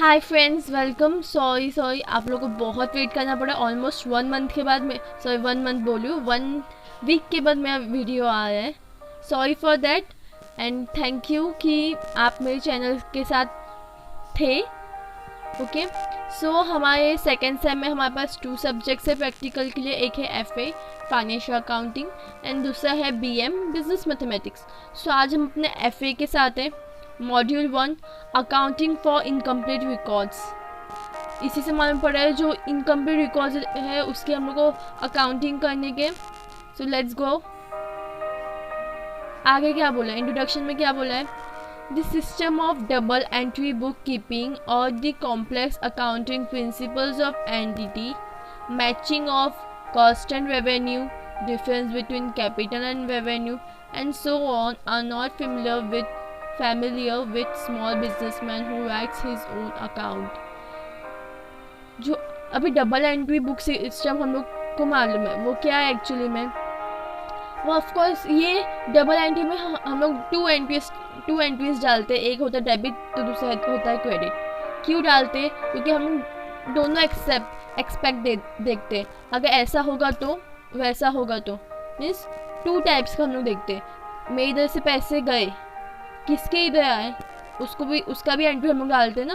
Hi friends, welcome. Sorry आप लोगों को बहुत वेट करना पड़ा। ऑलमोस्ट 1 मंथ के बाद में 1 मंथ बोलूँ 1 वीक के बाद मेरा वीडियो आ रहा है। Sorry for that and thank you कि आप मेरे चैनल के साथ थे। ओके, सो हमारे सेकेंड सेम में हमारे पास 2 सब्जेक्ट्स है प्रैक्टिकल के लिए। एक है FA फाइनेंशियल अकाउंटिंग एंड दूसरा है BM बिजनेस मैथमेटिक्स। सो आज हम अपने FA के साथ हैं। Module 1 accounting for incomplete records. इसी से मालूम पड़ा है जो इनकम्प्लीट रिकॉर्ड्स है उसकी हम लोग को अकाउंटिंग करने के। So let's go. आगे क्या बोला है, इंट्रोडक्शन में क्या बोला है? The system of double entry book keeping और the complex accounting principles of entity matching of cost and revenue, difference between capital and revenue and so on are not familiar with small businessman who writes his own account। जो अभी double entry book system हम लोग को मालूम है वो क्या है एक्चुअली में। वो ऑफ कोर्स ये डबल एंट्री में हम लोग टू एंट्रीज डालते हैं। एक होता है डेबिट तो दूसरा होता है क्रेडिट। क्यों डालते हैं? क्योंकि हम दोनों एक्सपेक्ट देखते हैं। अगर ऐसा होगा तो वैसा होगा तो मीन्स 2 टाइप्स का हम लोग देखते हैं। मेरे इधर से पैसे गए, किसके इधर आए उसका भी एंट्री हम लोग डालते हैं ना।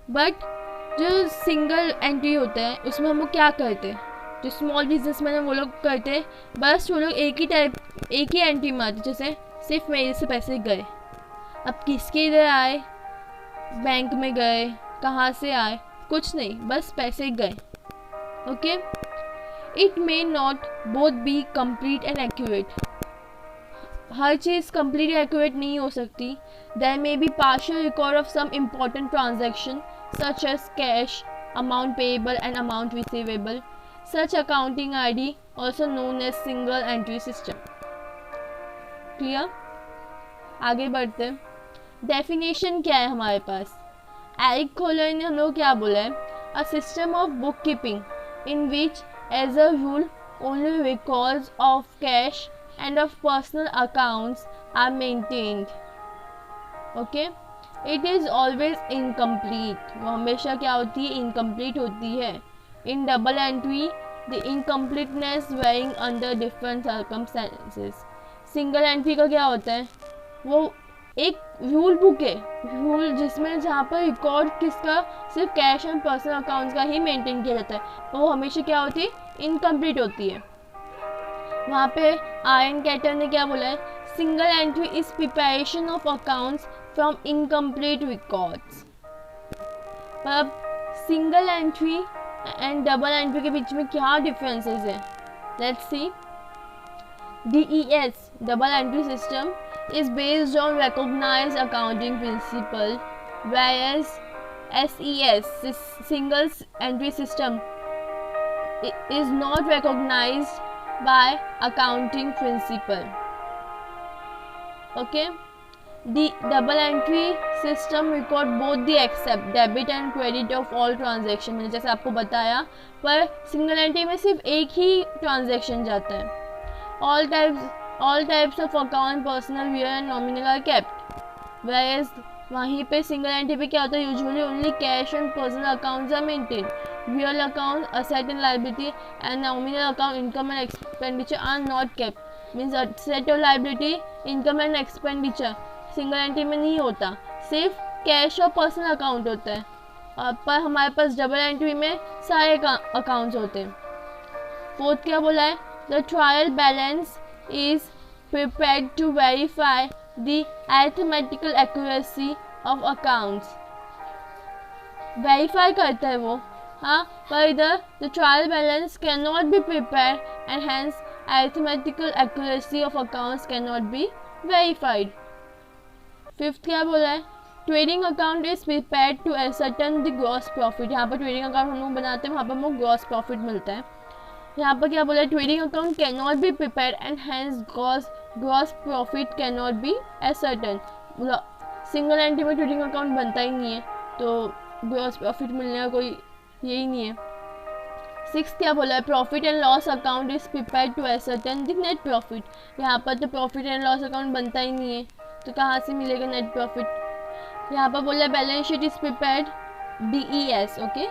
बट जो सिंगल एंट्री होता है उसमें हम लोग क्या करते हैं, जो स्मॉल बिजनेसमैन है वो लोग करते हैं बस वो लोग एक ही एंट्री मारते, जैसे सिर्फ मेरे से पैसे गए। अब किसके इधर आए, बैंक में गए, कहाँ से आए, कुछ नहीं, बस पैसे गए। Okay, it may not both be complete and accurate. हर चीज़ कंप्लीट एक्यूरेट नहीं हो सकती। There may be partial record of some important transaction such as cash, amount payable and amount receivable. Such accounting ID also known as single entry system। क्लियर? आगे बढ़ते हैं। Definition क्या है हमारे पास? एरिक खोलर ने हम लोग क्या बोला है? A system of book keeping in which as a rule only records of cash and of personal accounts are maintained। okay, it is always incomplete। वो हमेशा क्या होती है? incomplete होती है। in double entry the incompleteness varying under different circumstances। single entry का क्या होता है? वो एक रूल बुक है, रूल जिसमें जहाँ पर रिकॉर्ड किसका सिर्फ कैश एंड पर्सनल अकाउंट्स का ही मेंटेन किया जाता है, वो हमेशा क्या होती है? इनकम्प्लीट होती है। वहाँ पे आयन कैटर ने क्या बोला है? Single entry is preparation of accounts from incomplete records. अब single entry and double entry के बीच में क्या डिफरेंसेस है? Let's see. DES double entry system is based on recognised accounting principle, whereas SES single entry system is not recognized by accounting principle। okay, the double entry system record both the accept debit and credit of all transaction। मैंने जैसे आपको बताया, पर single entry में सिर्फ एक ही transaction जाता है। all types of account personal real and nominal are kept, whereas वहीं पे सिंगल एंट्री पे क्या होता है? Usually only cash and personal accounts are maintain, real account asset and liability and nominal account income and expenditure are not kept। means asset और liability, income and expenditure single entry में नहीं होता, सिर्फ cash और personal account होता है। पर हमारे पास डबल एंट्री में सारे अकाउंट्स होते हैं। फोर्थ क्या बोला है? The trial balance is prepared to verify the arithmetical accuracy of accounts. Verify करता है वो, हाँ, पर इधर the trial balance can not be prepare and hence arithmetical accuracy of accounts can not be verified. Fifth क्या बोला है? Trading account is prepared to ascertain the gross profit. यहाँ पर ट्रेडिंग अकाउंट हम लोग बनाते हैं, वहाँ पर हमको ग्रॉस प्रॉफिट मिलता है। यहाँ पर क्या बोला है? Trading account can not be prepare and hence gross profit can not be ascertain. Single entry में ट्रेडिंग अकाउंट बनता ही नहीं है तो ग्रॉस प्रॉफिट मिलने का कोई यही नहीं है। सिक्स क्या बोला है? Profit and loss account is prepared to ascertain the net profit. यहाँ पर तो प्रॉफिट एंड लॉस अकाउंट बनता ही नहीं है तो कहाँ से मिलेगा नेट प्रॉफिट? यहाँ पर बोला balance sheet is prepared DES, okay.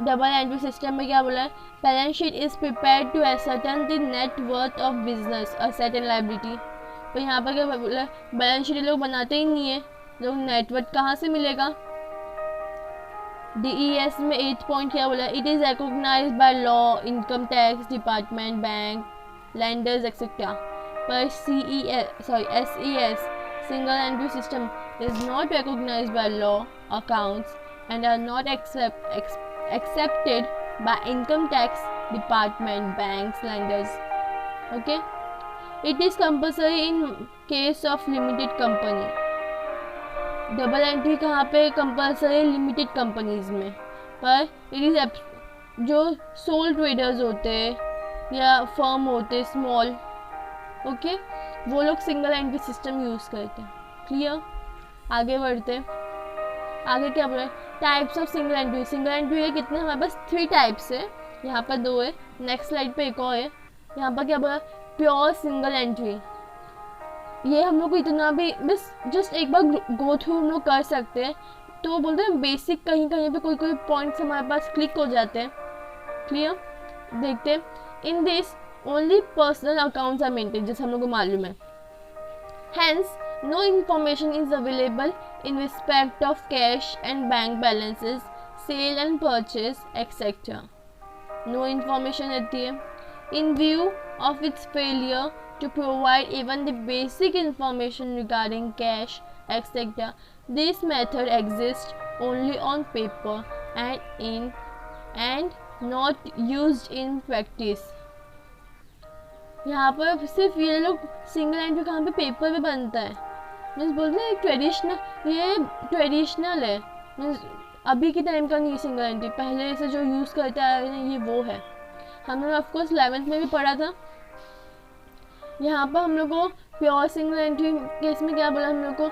Double entry system में क्या बोला है, balance sheet is prepared to ascertain the net worth of business asset and liability. तो यहाँ पर क्या बोला है, बैलेंस शीट लोग बनाते ही नहीं है, लोग नेटवर्थ कहाँ से मिलेगा। DES में 8th पॉइंट क्या बोला, it is recognized by law, income tax department, bank, lenders etcetera. पर SES single entry system is not recognized by law, accounts, and are not accepted by income tax department, banks, lenders. Okay, it is compulsory in case of limited company. Double entry कहाँ पे compulsory, limited companies में। पर it is जो soul traders होते हैं या firm होते small, okay, वो लोग सिंगल एंट्री सिस्टम यूज़ करते हैं। क्लियर, आगे बढ़ते। आगे क्या बोला, types of single entry. Single entry है कितने, हमारे पास 3 टाइप्स है, यहाँ पर 2 है, नेक्स्ट स्लाइड पे एक और है। यहाँ पर क्या बोला, प्योर सिंगल एंट्री। ये हम लोग को इतना भी बस जस्ट एक बार गो थ्रू हम लोग कर सकते हैं, तो बोलते हैं बेसिक कहीं कहीं पे कोई पॉइंट्स हमारे पास क्लिक हो जाते हैं। क्लियर, देखते हैं। In this only personal accounts are maintain, जैसे हम लोग को मालूम है। Hence no information is available in respect of cash and bank balances, sale and purchase, etc. No information रहती है। In view of its failure to provide even the basic information regarding cash, etc., this method exists only on paper and not used in practice. यहाँ पर सिर्फ ये लोग single entry कहाँ पे paper पे बनता है, मीन्स बोलते हैं ट्रेडिशनल, ये ट्रेडिशनल है, मीन्स अभी के टाइम का नहीं सिंगल एंट्री, पहले से जो यूज़ करते आए हैं ये वो है। हमने ऑफकोर्स 11th में भी पढ़ा था। यहाँ पर हम लोग को प्योर सिंगल एंट्री केस में क्या बोला, हम लोग को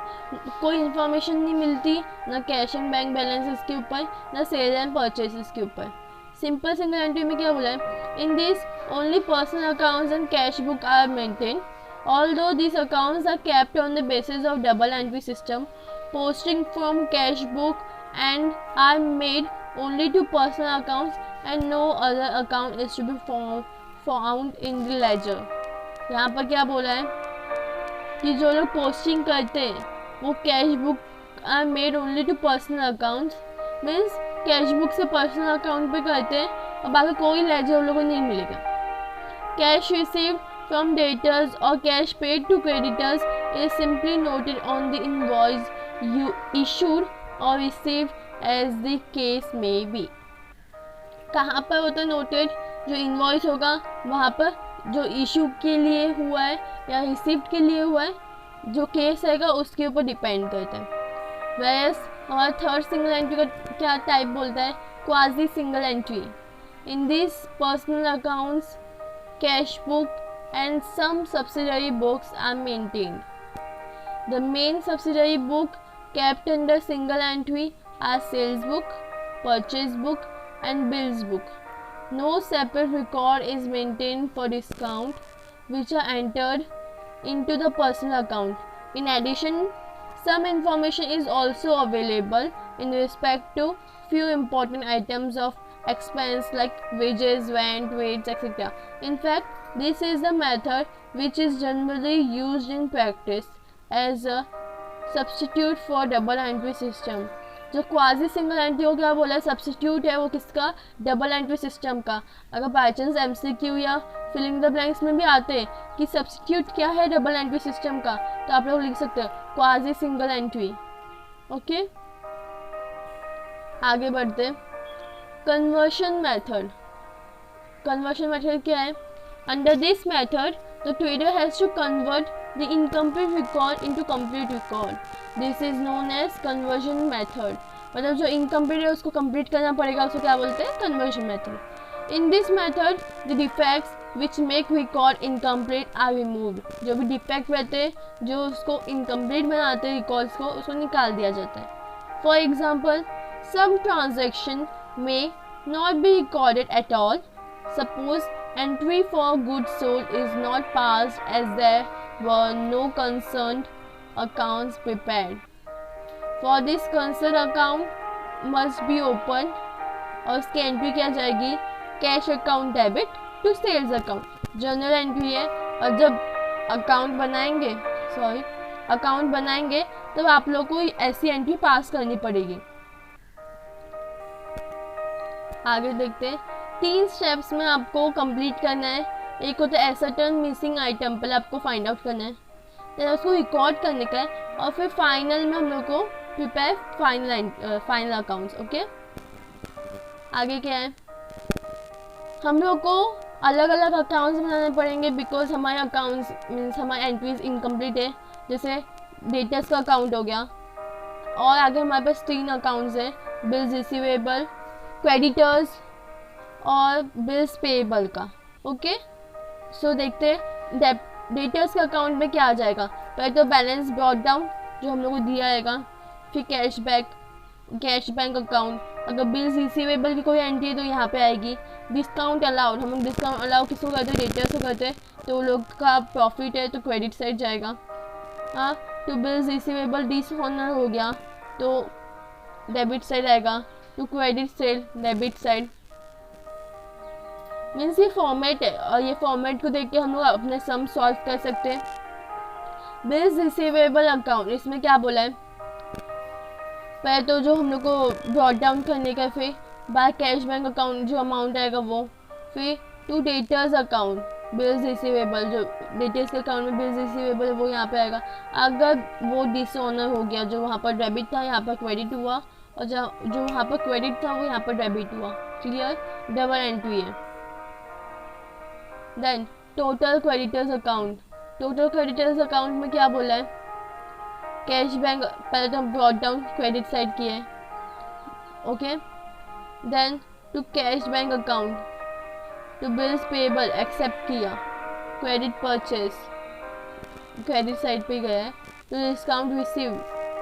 कोई इन्फॉर्मेशन नहीं मिलती, ना कैश एंड बैंक बैलेंसेस के ऊपर, ना सेल एंड परचेसेस के ऊपर। सिंपल सिंगल एंट्री में क्या बोला है, in this only personal accounts and cash book are maintain, although these accounts are kept on the basis of double entry system. Posting from cash book and are made only to personal accounts and no other account is to be found in the ledger. यहाँ पर क्या बोला है कि जो लोग posting करते हैं वो cash book are made only to personal accounts, means cash book से पर्सनल अकाउंट पे करते हैं और बाकी कोई लेजर उन लोगों को नहीं मिलेगा। Cash received from debtors or cash paid to creditors is simply noted on the invoice you issued or received as the case may be. कहाँ पर होता है नोटेड, जो इन्वॉइस होगा वहाँ पर जो इशू के लिए हुआ है या रिसीव्ड के लिए हुआ है, जो केस रहेगा उसके ऊपर डिपेंड करता है। वैस हमारा थर्ड सिंगल एंट्री का क्या टाइप बोलता है, quasi single entry. In this personal accounts, cash book and some subsidiary books are maintained. The main subsidiary book kept under single entry are sales book, purchase book and bills book. No separate record is maintained for discount which are entered into the personal account. In addition, some information is also available in respect to few important items of expense like wages, rent, rates, etc. In fact, this is the method which is generally used in practice as a substitute for double entry system. जो quasi single entry को क्या बोला है, substitute है वो किसका, double entry system का। अगर बाई चांस MCQ या फिलिंग द ब्लैंक्स में भी आते हैं कि सब्सिट्यूट क्या है डबल एंट्री सिस्टम का, तो आप लोग लिख सकते हो क्वाजी सिंगल एंट्री। ओके, आगे बढ़ते। Conversion method. कन्वर्शन मेथड क्या है, under this method the trader has to convert the incomplete record into complete record. This is known as conversion method. मतलब जो incomplete है उसको complete करना पड़ेगा, उसको क्या बोलते हैं, conversion method. In this method, the defects which make record incomplete are removed. जो भी defect रहते हैं जो उसको incomplete बनाते हैं records को, उसको निकाल दिया जाता है. For example, some transaction may not be recorded at all. Suppose entry for goods sold is not passed as there were no concerned accounts prepared. For this concern account must be open, और उसकी entry क्या जाएगी, cash account debit to sales account, journal entry है। और जब account बनाएंगे तब आप लोग को ऐसी एंट्री पास करनी पड़ेगी। आगे देखते हैं, 3 स्टेप्स में आपको कंप्लीट करना है। एक होता है एसर्टेन मिसिंग आइटम, पहले आपको फाइंड आउट करना है, फिर उसको रिकॉर्ड करने का है, और फिर फाइनल में हम लोग को प्रिपेयर फाइनल अकाउंट्स। ओके, आगे क्या है, हम लोग को अलग अलग अकाउंट्स बनाने पड़ेंगे बिकॉज हमारे अकाउंट्स मीन्स हमारे एंट्रीज इनकम्प्लीट है। जैसे डेटर्स का अकाउंट हो गया, और आगे हमारे पास 3 अकाउंट्स हैं, बिल्स रिसीवेबल, क्रेडिटर्स और बिल्स पेएबल का। ओके, सो देखते हैं डेटर्स के अकाउंट में क्या आ जाएगा। पहले तो बैलेंस ब्रॉट डाउन जो हम लोग को दिया जाएगा, फिर कैश बैंक अकाउंट, अगर बिल्स रिसीवेबल की कोई एंट्री है तो यहाँ पे आएगी। डिस्काउंट अलाउड, हम लोग डिस्काउंट अलाउ किसको करते हैं, डेटर्स को करते हैं, तो वो लोग का प्रॉफिट है तो क्रेडिट साइड जाएगा। हाँ, तो बिल्स रिसीवेबल डिसऑनर हो गया तो डेबिट साइड आएगा, to credit side debit side. Means ये फॉर्मेट है, और ये फॉर्मेट को देख के हम लोग अपने सम सॉल्व कर सकते हैं। बिल्स रिसीवेबल अकाउंट, इसमें क्या बोला है, पहले तो जो हम लोग को ब्रॉट डाउन करने का, फिर बाय कैश बैंक अकाउंट जो अमाउंट आएगा वो, फिर to debtors account bills receivable, जो डेटर्स के अकाउंट में बिल्स रिसीवेबल वो यहाँ पे आएगा। अगर वो डिसऑनर हो गया, जो वहाँ पर डेबिट था यहाँ पर क्रेडिट हुआ, और जो वहाँ पर क्रेडिट था वो यहाँ पर डेबिट हुआ। क्लियर, डबल एंट्री है। Then total creditors account, total creditors account में क्या बोला है, कैश बैंक, पहले तो हम ब्रॉट डाउन क्रेडिट साइड किए हैं। Okay, then to cash bank account, to bills payable accept किया, क्रेडिट परचेज क्रेडिट साइड पे गया है, टू डिस्काउंट रिसीव,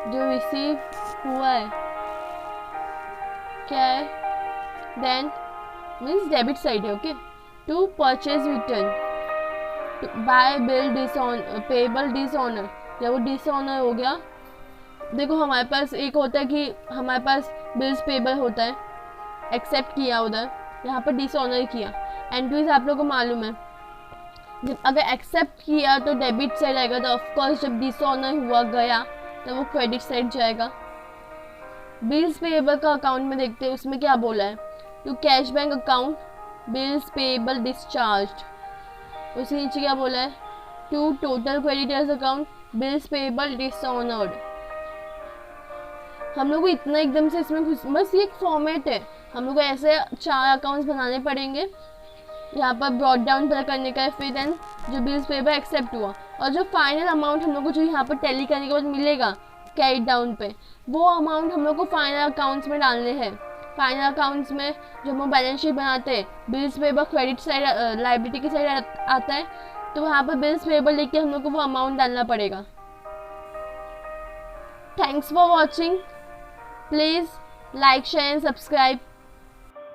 जो रिसीव हुआ है क्या है, देन मीन्स डेबिट साइड है। Okay, to purchase return, by bill payable dishonour, जब वो डिसऑनर हो गया, देखो हमारे पास एक होता है कि हमारे पास बिल्स पेएबल होता है, एक्सेप्ट किया उधर, यहाँ पर डिसऑनर किया। एंट्रीज आप लोगों को मालूम है, जब अगर एक्सेप्ट किया तो डेबिट साइड आएगा, तो ऑफकोर्स जब डिसऑनर हुआ गया तो वो क्रेडिट साइड जाएगा। बिल्स पेएबल का अकाउंट में देखते हैं, उसमें क्या बोला है, to cash bank account bills payable discharge, उसके नीचे क्या बोला है, to total creditors account bills payable dishonoured. हम लोग को इतना एकदम से इसमें बस ये एक फॉर्मेट है, हम लोग को ऐसे 4 अकाउंट्स बनाने पड़ेंगे। यहाँ पर ब्रॉट डाउन पर करने का है, फिर देन जो बिल्स पेएबल एक्सेप्ट हुआ, और जो फाइनल अमाउंट हम लोग को जो यहाँ पर टैली करने के बाद मिलेगा कैरिड डाउन पे, वो अमाउंट हम लोग को फाइनल अकाउंट्स में डालने हैं। फाइनल अकाउंट्स में जब हम बैलेंस शीट बनाते हैं, bills payable credit side liability की साइड आता है, तो वहाँ पर बिल्स पेएबल लिख के हम लोग को वो अमाउंट डालना पड़ेगा। Thanks for watching, please like share and subscribe.